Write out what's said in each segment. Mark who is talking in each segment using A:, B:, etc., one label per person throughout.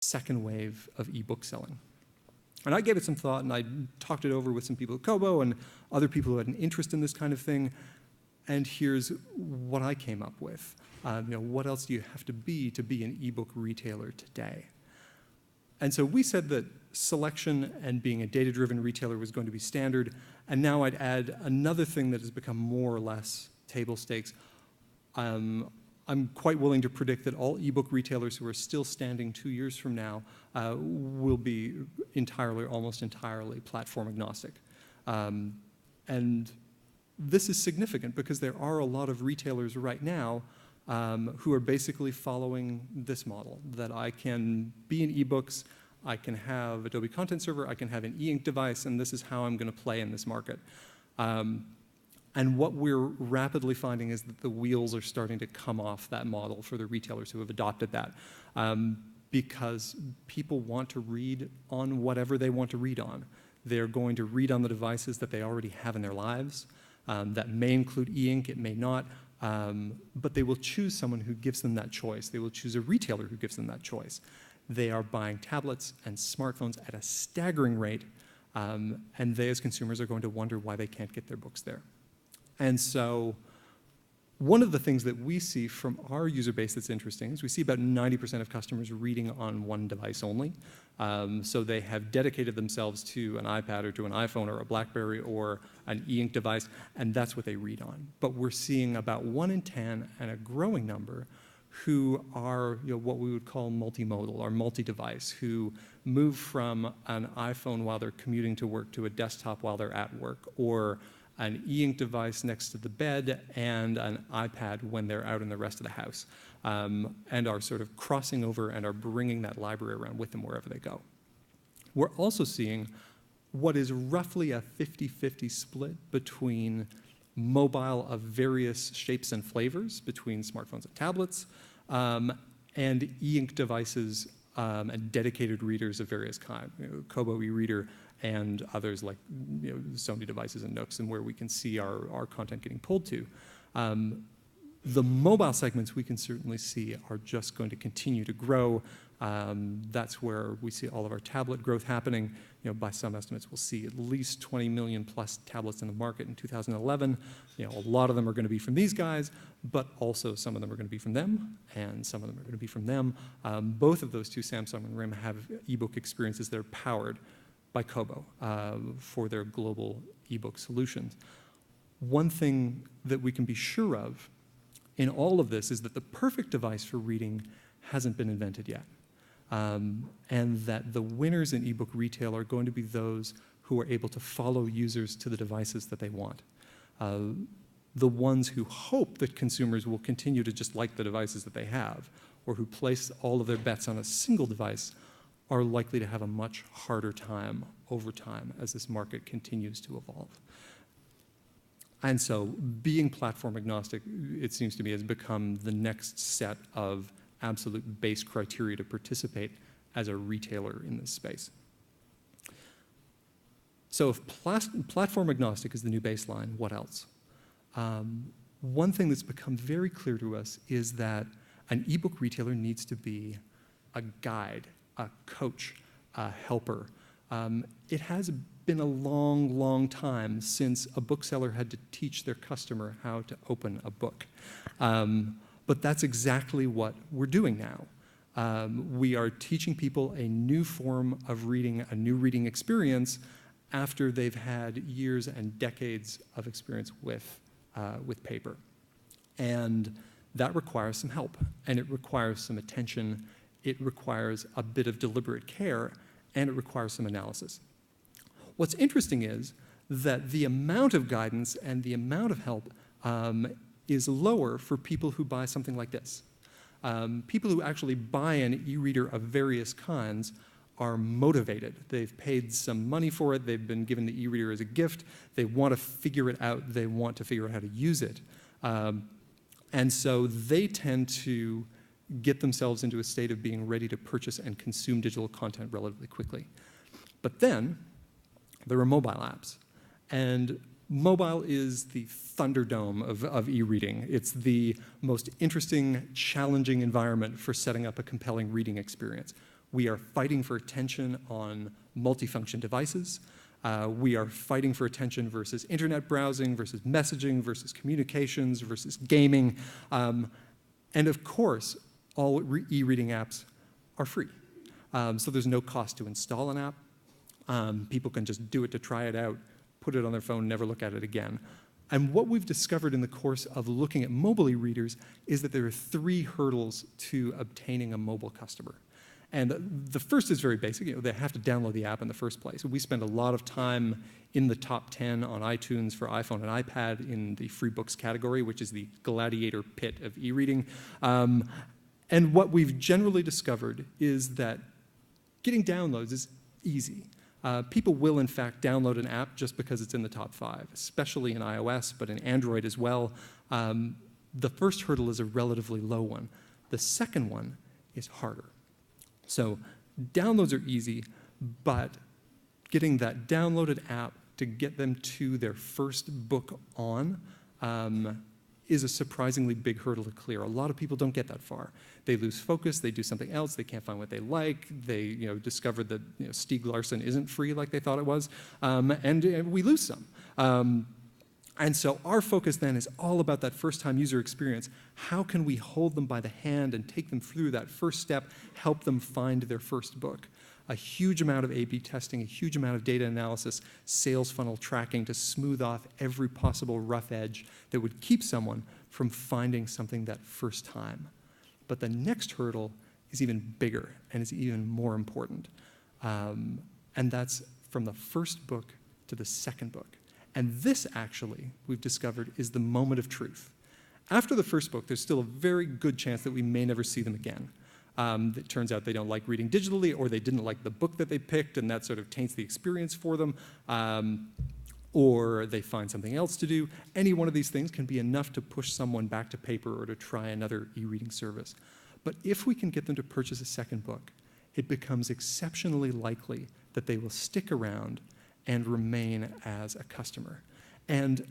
A: second wave of ebook selling. And I gave it some thought, and I talked it over with some people at Kobo and other people who had an interest in this kind of thing. And here's what I came up with. What else do you have to be an ebook retailer today? And so we said that selection and being a data-driven retailer was going to be standard. And now I'd add another thing that has become more or less table stakes. I'm quite willing to predict that all ebook retailers who are still standing 2 years from now will be almost entirely platform agnostic. And this is significant because there are a lot of retailers right now who are basically following this model, that I can be in ebooks, I can have Adobe Content Server, I can have an e-ink device, and this is how I'm going to play in this market. And what we're rapidly finding is that the wheels are starting to come off that model for the retailers who have adopted that, because people want to read on whatever they want to read on. They're going to read on the devices that they already have in their lives. That may include e-ink, it may not, but they will choose someone who gives them that choice. They will choose a retailer who gives them that choice. They are buying tablets and smartphones at a staggering rate, and they as consumers are going to wonder why they can't get their books there. And so one of the things that we see from our user base that's interesting is we see about 90% of customers reading on one device only. So they have dedicated themselves to an iPad or to an iPhone or a BlackBerry or an e-ink device, and that's what they read on. But we're seeing about 1 in 10 and a growing number who are what we would call multimodal or multi-device, who move from an iPhone while they're commuting to work to a desktop while they're at work, or an e-ink device next to the bed and an iPad when they're out in the rest of the house, and are sort of crossing over and are bringing that library around with them wherever they go. We're also seeing what is roughly a 50-50 split between mobile of various shapes and flavors, between smartphones and tablets, and e-ink devices and dedicated readers of various kinds, Kobo e-reader, and others like Sony devices and Nooks, and where we can see our content getting pulled to. The mobile segments we can certainly see are just going to continue to grow. That's where we see all of our tablet growth happening. By some estimates, we'll see at least 20 million plus tablets in the market in 2011. A lot of them are going to be from these guys, but also some of them are going to be from them, and some of them are going to be from them. Both of those two, Samsung and RIM, have ebook experiences that are powered by Kobo for their global ebook solutions. One thing that we can be sure of in all of this is that the perfect device for reading hasn't been invented yet. And that the winners in ebook retail are going to be those who are able to follow users to the devices that they want. The ones who hope that consumers will continue to just like the devices that they have, or who place all of their bets on a single device, are likely to have a much harder time over time as this market continues to evolve. And so being platform agnostic, it seems to me, has become the next set of absolute base criteria to participate as a retailer in this space. So if platform agnostic is the new baseline, what else? One thing that's become very clear to us is that an ebook retailer needs to be a guide, a coach, a helper. It has been a long, long time since a bookseller had to teach their customer how to open a book. But that's exactly what we're doing now. We are teaching people a new form of reading, a new reading experience, after they've had years and decades of experience with paper. And that requires some help, and it requires some attention. It requires a bit of deliberate care, and it requires some analysis. What's interesting is that the amount of guidance and the amount of help is lower for people who buy something like this. People who actually buy an e-reader of various kinds are motivated. They've paid some money for it. They've been given the e-reader as a gift. They want to figure it out. They want to figure out how to use it. And so they tend to get themselves into a state of being ready to purchase and consume digital content relatively quickly. But then there are mobile apps. And mobile is the thunderdome of e-reading. It's the most interesting, challenging environment for setting up a compelling reading experience. We are fighting for attention on multifunction devices. We are fighting for attention versus internet browsing, versus messaging, versus communications, versus gaming. And of course, all e-reading apps are free. So there's no cost to install an app. People can just do it to try it out, put it on their phone, never look at it again. And what we've discovered in the course of looking at mobile e-readers is that there are 3 hurdles to obtaining a mobile customer. And the first is very basic. They have to download the app in the first place. We spend a lot of time in the top 10 on iTunes for iPhone and iPad in the free books category, which is the gladiator pit of e-reading. And what we've generally discovered is that getting downloads is easy. People will, in fact, download an app just because it's in the top 5, especially in iOS, but in Android as well. The first hurdle is a relatively low one. The second one is harder. So downloads are easy, but getting that downloaded app to get them to their first book on is a surprisingly big hurdle to clear. A lot of people don't get that far. They lose focus, they do something else, they can't find what they like, they discover that Stieg Larsson isn't free like they thought it was, and we lose some. And so our focus then is all about that first-time user experience. How can we hold them by the hand and take them through that first step, help them find their first book? A huge amount of A/B testing, a huge amount of data analysis, sales funnel tracking to smooth off every possible rough edge that would keep someone from finding something that first time. But the next hurdle is even bigger and is even more important. And that's from the first book to the second book. And this, actually, we've discovered, is the moment of truth. After the first book, there's still a very good chance that we may never see them again. It turns out they don't like reading digitally, or they didn't like the book that they picked, and that sort of taints the experience for them, or they find something else to do. Any one of these things can be enough to push someone back to paper or to try another e-reading service. But if we can get them to purchase a second book, it becomes exceptionally likely that they will stick around and remain as a customer. And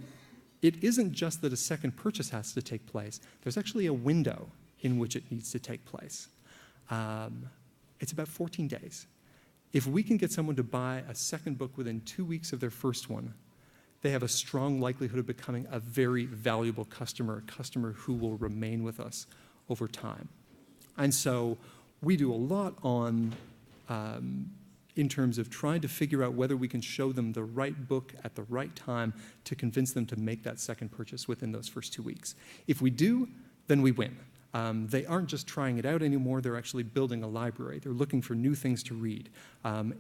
A: it isn't just that a second purchase has to take place. There's actually a window in which it needs to take place. It's about 14 days. If we can get someone to buy a second book within 2 weeks of their first one, they have a strong likelihood of becoming a very valuable customer, a customer who will remain with us over time. And so we do a lot on in terms of trying to figure out whether we can show them the right book at the right time to convince them to make that second purchase within those first 2 weeks. If we do, then we win. They aren't just trying it out anymore, they're actually building a library. They're looking for new things to read.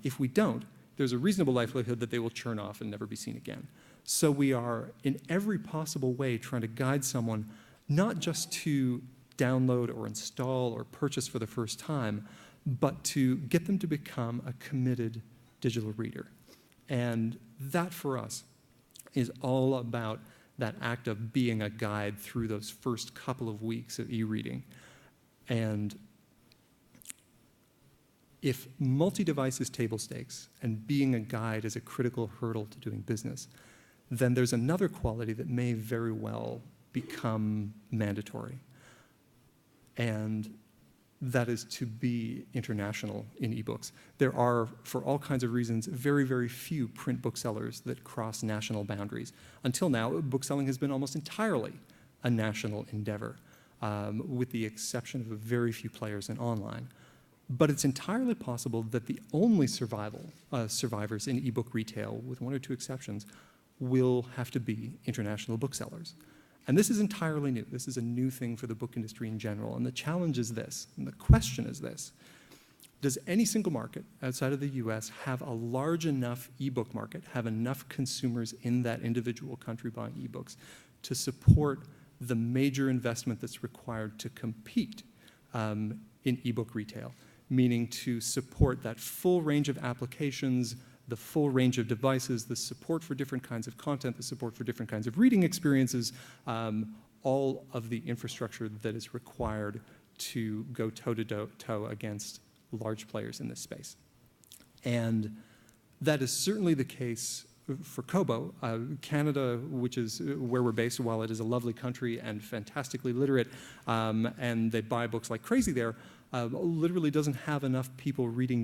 A: If we don't, there's a reasonable likelihood that they will churn off and never be seen again. So we are, in every possible way, trying to guide someone not just to download or install or purchase for the first time, but to get them to become a committed digital reader. And that, for us, is all about that act of being a guide through those first couple of weeks of e-reading. And if multi-device is table stakes and being a guide is a critical hurdle to doing business, then there's another quality that may very well become mandatory. And that is to be international in ebooks. There are, for all kinds of reasons, very, very few print booksellers that cross national boundaries. Until now, bookselling has been almost entirely a national endeavor, with the exception of a very few players in online. But it's entirely possible that the only survivors in ebook retail, with 1 or 2 exceptions, will have to be international booksellers. And this is entirely new. This is a new thing for the book industry in general. And the challenge is this, and the question is this: does any single market outside of the US have a large enough ebook market, have enough consumers in that individual country buying ebooks to support the major investment that's required to compete in ebook retail? Meaning to support that full range of applications, the full range of devices, the support for different kinds of content, the support for different kinds of reading experiences, all of the infrastructure that is required to go toe-to-toe against large players in this space. And that is certainly the case for Kobo. Canada, which is where we're based, while it is a lovely country and fantastically literate, and they buy books like crazy there, literally doesn't have enough people reading